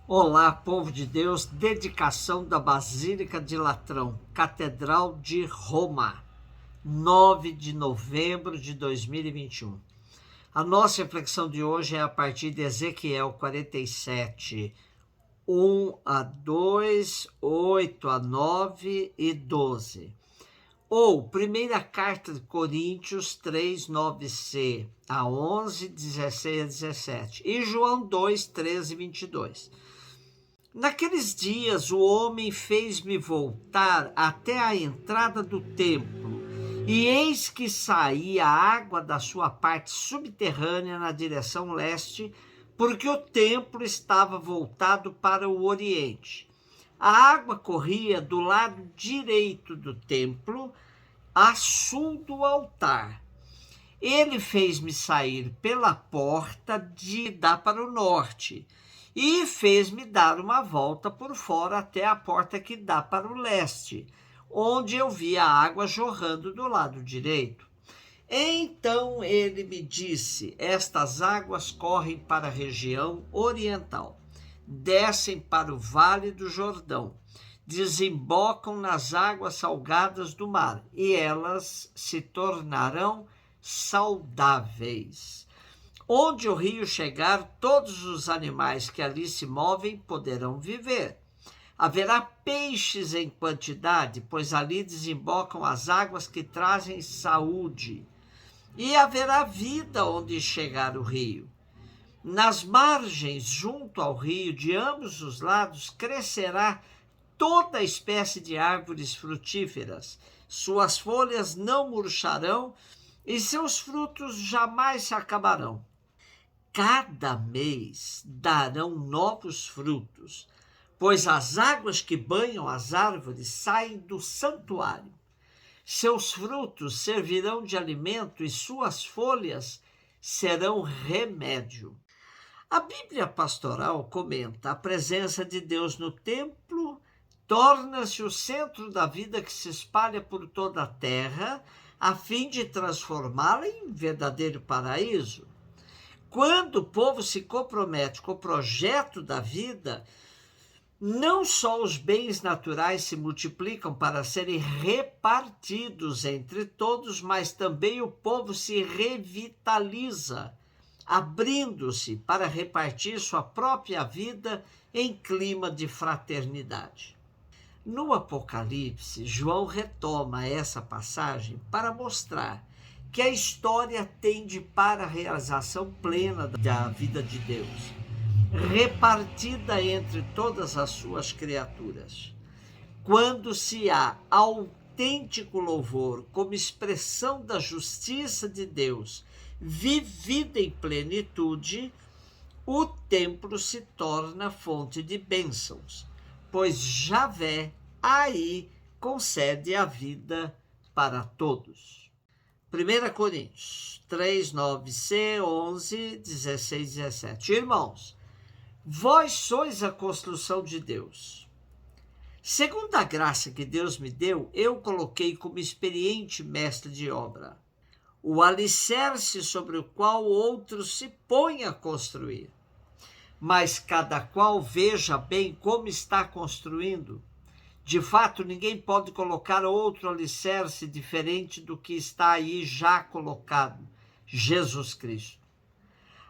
Olá, povo de Deus, dedicação da Basílica de Latrão, Catedral de Roma, 9 de novembro de 2021. A nossa reflexão de hoje é a partir de Ezequiel 47, 1 a 2, 8 a 9 e 12. Ou primeira carta de Coríntios 3, 9c a 11, 16 a 17. E João 2, 13 e 22. Naqueles dias o homem fez-me voltar até a entrada do templo, e eis que saía água da sua parte subterrânea na direção leste, porque o templo estava voltado para o oriente. A água corria do lado direito do templo, a sul do altar. Ele fez-me sair pela porta de dá para o norte, e fez-me dar uma volta por fora até a porta que dá para o leste, onde eu vi a água jorrando do lado direito. Então ele me disse: estas águas correm para a região oriental, descem para o vale do Jordão, desembocam nas águas salgadas do mar, e elas se tornarão saudáveis. Onde o rio chegar, todos os animais que ali se movem poderão viver. Haverá peixes em quantidade, pois ali desembocam as águas que trazem saúde. E haverá vida onde chegar o rio. Nas margens, junto ao rio, de ambos os lados, crescerá toda espécie de árvores frutíferas. Suas folhas não murcharão e seus frutos jamais se acabarão. Cada mês darão novos frutos, pois as águas que banham as árvores saem do santuário. Seus frutos servirão de alimento e suas folhas serão remédio. A Bíblia Pastoral comenta: a presença de Deus no templo torna-se o centro da vida que se espalha por toda a terra, a fim de transformá-la em verdadeiro paraíso. Quando o povo se compromete com o projeto da vida, não só os bens naturais se multiplicam para serem repartidos entre todos, mas também o povo se revitaliza, abrindo-se para repartir sua própria vida em clima de fraternidade. No Apocalipse, João retoma essa passagem para mostrar que a história tende para a realização plena da vida de Deus, repartida entre todas as suas criaturas. Quando se há autêntico louvor como expressão da justiça de Deus, vivida em plenitude, o templo se torna fonte de bênçãos, pois Javé aí concede a vida para todos. 1 Coríntios 3, 9c, 11, 16, 17. Irmãos, vós sois a construção de Deus. Segundo a graça que Deus me deu, eu coloquei como experiente mestre de obra o alicerce sobre o qual outro se põe a construir. Mas cada qual veja bem como está construindo. De fato, ninguém pode colocar outro alicerce diferente do que está aí já colocado, Jesus Cristo.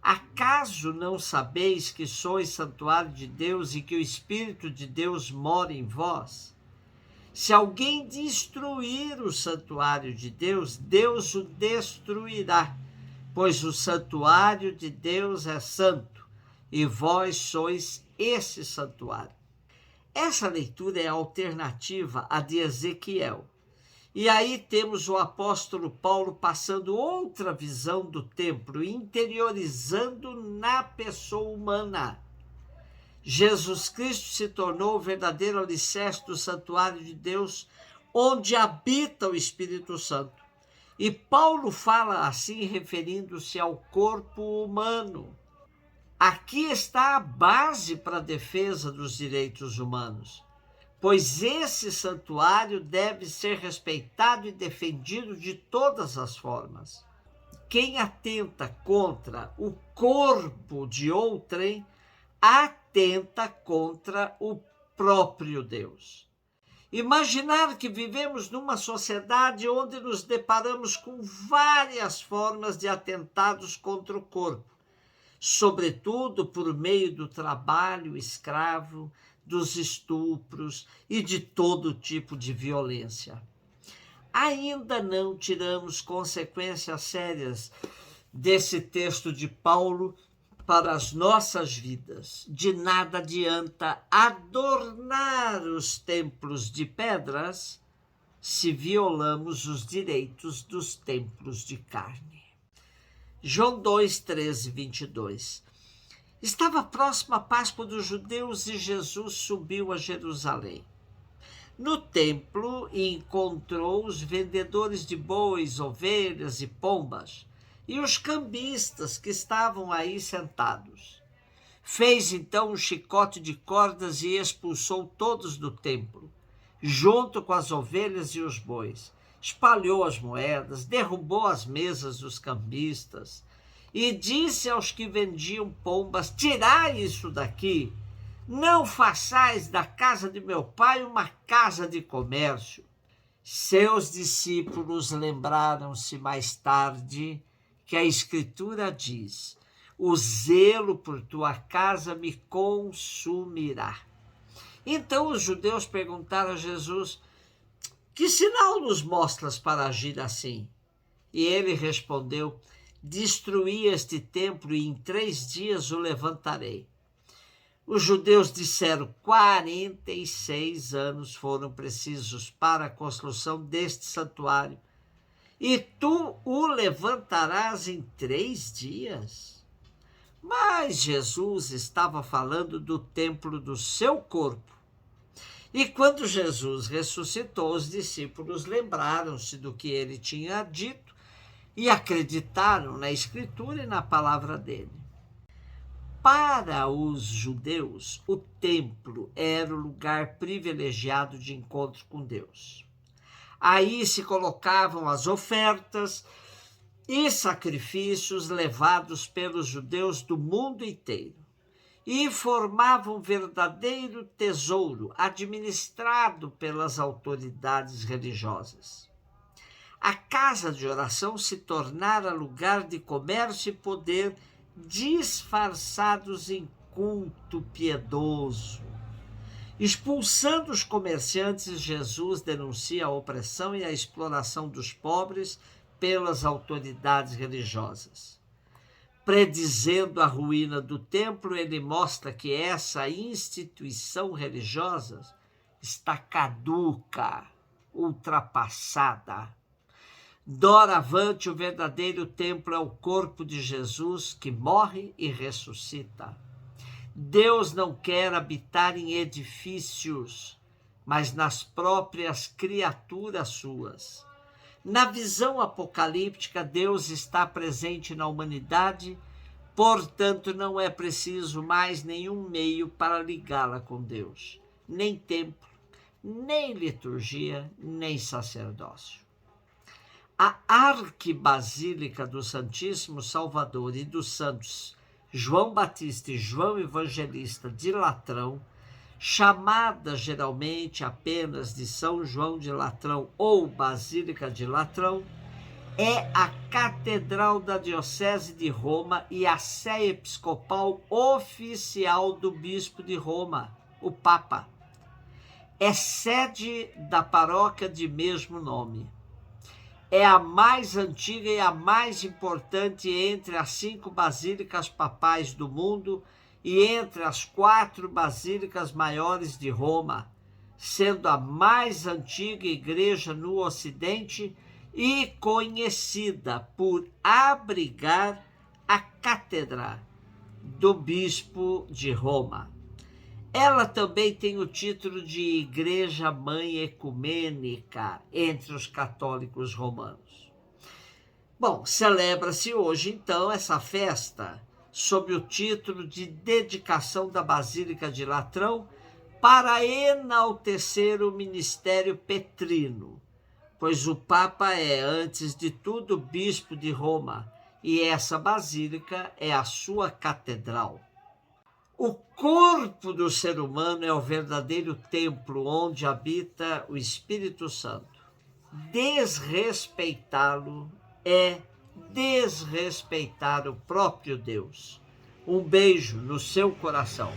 Acaso não sabeis que sois santuário de Deus e que o Espírito de Deus mora em vós? Se alguém destruir o santuário de Deus, Deus o destruirá, pois o santuário de Deus é santo, e vós sois esse santuário. Essa leitura é alternativa à de Ezequiel. E aí temos o apóstolo Paulo passando outra visão do templo, interiorizando na pessoa humana. Jesus Cristo se tornou o verdadeiro alicerce do santuário de Deus, onde habita o Espírito Santo. E Paulo fala assim, referindo-se ao corpo humano. Aqui está a base para a defesa dos direitos humanos, pois esse santuário deve ser respeitado e defendido de todas as formas. Quem atenta contra o corpo de outrem, atenta contra o próprio Deus. Imaginar que vivemos numa sociedade onde nos deparamos com várias formas de atentados contra o corpo, sobretudo por meio do trabalho escravo, dos estupros e de todo tipo de violência. Ainda não tiramos consequências sérias desse texto de Paulo para as nossas vidas. De nada adianta adornar os templos de pedras se violamos os direitos dos templos de carne. João 2, 13, 22. Estava próxima a Páscoa dos judeus e Jesus subiu a Jerusalém. No templo encontrou os vendedores de bois, ovelhas e pombas e os cambistas que estavam aí sentados. Fez então um chicote de cordas e expulsou todos do templo, junto com as ovelhas e os bois. Espalhou as moedas, derrubou as mesas dos cambistas e disse aos que vendiam pombas: tirai isso daqui, não façais da casa de meu pai uma casa de comércio. Seus discípulos lembraram-se mais tarde que a Escritura diz: o zelo por tua casa me consumirá. Então os judeus perguntaram a Jesus: que sinal nos mostras para agir assim? E ele respondeu: destruí este templo e em 3 dias o levantarei. Os judeus disseram: 46 anos foram precisos para a construção deste santuário, e tu o levantarás em 3 dias? Mas Jesus estava falando do templo do seu corpo. E quando Jesus ressuscitou, os discípulos lembraram-se do que ele tinha dito e acreditaram na Escritura e na palavra dele. Para os judeus, o templo era o lugar privilegiado de encontro com Deus. Aí se colocavam as ofertas e sacrifícios levados pelos judeus do mundo inteiro e formavam um verdadeiro tesouro administrado pelas autoridades religiosas. A casa de oração se tornara lugar de comércio e poder disfarçados em culto piedoso. Expulsando os comerciantes, Jesus denuncia a opressão e a exploração dos pobres pelas autoridades religiosas. Predizendo a ruína do templo, ele mostra que essa instituição religiosa está caduca, ultrapassada. Doravante, o verdadeiro templo é o corpo de Jesus, que morre e ressuscita. Deus não quer habitar em edifícios, mas nas próprias criaturas suas. Na visão apocalíptica, Deus está presente na humanidade, portanto, não é preciso mais nenhum meio para ligá-la com Deus, nem templo, nem liturgia, nem sacerdócio. A arquibasílica do Santíssimo Salvador e dos santos João Batista e João Evangelista de Latrão, chamada geralmente apenas de São João de Latrão ou Basílica de Latrão, é a catedral da Diocese de Roma e a sé episcopal oficial do Bispo de Roma, o Papa. É sede da paróquia de mesmo nome. É a mais antiga e a mais importante entre as 5 basílicas papais do mundo e entre as 4 basílicas maiores de Roma, sendo a mais antiga igreja no Ocidente e conhecida por abrigar a cátedra do Bispo de Roma. Ela também tem o título de Igreja Mãe Ecumênica entre os católicos romanos. Bom, celebra-se hoje, então, essa festa sob o título de Dedicação da Basílica de Latrão para enaltecer o ministério petrino, pois o Papa é, antes de tudo, bispo de Roma, e essa basílica é a sua catedral. O corpo do ser humano é o verdadeiro templo onde habita o Espírito Santo. Desrespeitá-lo é desrespeitar o próprio Deus. Um beijo no seu coração.